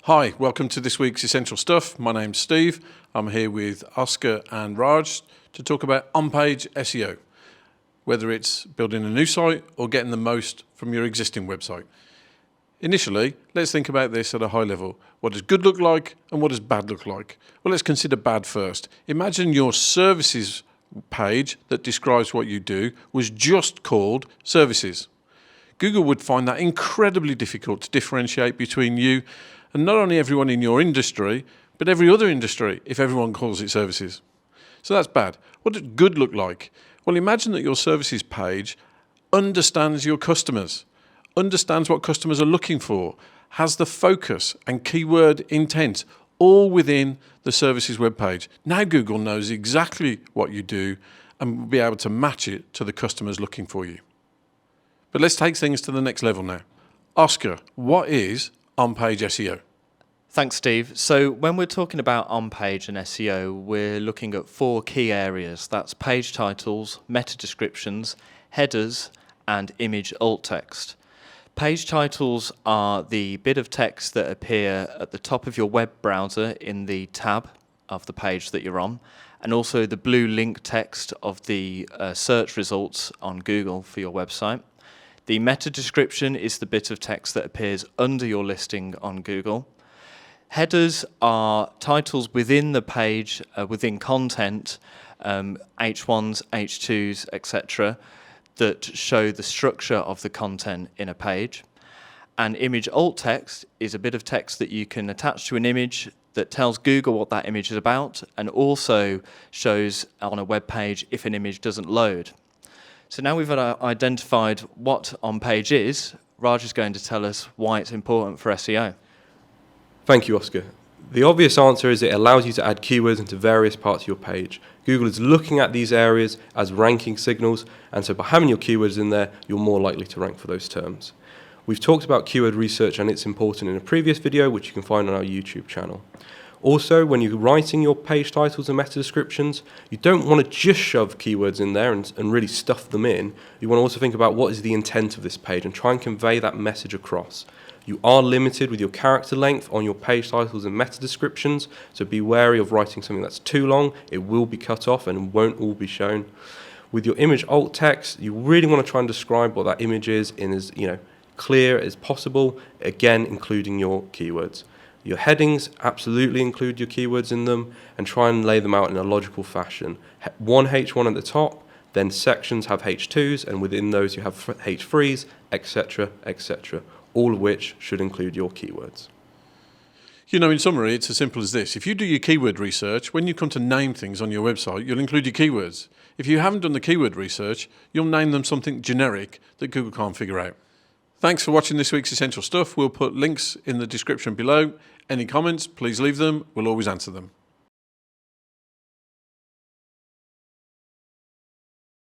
Hi, welcome to this week's Essential Stuff. My name's Steve. I'm here with Oscar and Raj to talk about on-page SEO, whether it's building a new site or getting the most from your existing website. Initially, let's think about this at a high level. What does good look like and what does bad look like? Well, let's consider bad first. Imagine your services page that describes what you do was just called services. Google would find that incredibly difficult to differentiate between you and not only everyone in your industry, but every other industry if everyone calls it services. So that's bad. What does good look like? Well, imagine that your services page understands your customers, understands what customers are looking for, has the focus and keyword intent all within the services web page. Now Google knows exactly what you do and will be able to match it to the customers looking for you. But let's take things to the next level now. Oscar, what is on-page SEO? Thanks, Steve. So when we're talking about on-page and SEO, we're looking at four key areas. That's page titles, meta descriptions, headers, and image alt text. Page titles are the bit of text that appear at the top of your web browser in the tab of the page that you're on, and also the blue link text of the search results on Google for your website. The meta description is the bit of text that appears under your listing on Google. Headers are titles within the page, within content, H1s, H2s, etc., that show the structure of the content in a page. And image alt text is a bit of text that you can attach to an image that tells Google what that image is about and also shows on a web page if an image doesn't load. So now we've identified what on-page is, Raj is going to tell us why it's important for SEO. Thank you, Oscar. The obvious answer is it allows you to add keywords into various parts of your page. Google is looking at these areas as ranking signals, and so by having your keywords in there, you're more likely to rank for those terms. We've talked about keyword research and it's important in a previous video, which you can find on our YouTube channel. Also, when you're writing your page titles and meta descriptions, you don't want to just shove keywords in there and really stuff them in. You want to also think about what is the intent of this page and try and convey that message across. You are limited with your character length on your page titles and meta descriptions, so be wary of writing something that's too long. It will be cut off and won't all be shown. With your image alt text, you really want to try and describe what that image is in as clear as possible, again including your keywords. Your headings absolutely include your keywords in them and try and lay them out in a logical fashion. One H1 at the top, then sections have H2s, and within those you have H3s, etc., etc., all of which should include your keywords. In summary, it's as simple as this. If you do your keyword research, when you come to name things on your website, you'll include your keywords. If you haven't done the keyword research, you'll name them something generic that Google can't figure out. Thanks for watching this week's Essential Stuff. We'll put links in the description below. Any comments, please leave them. We'll always answer them.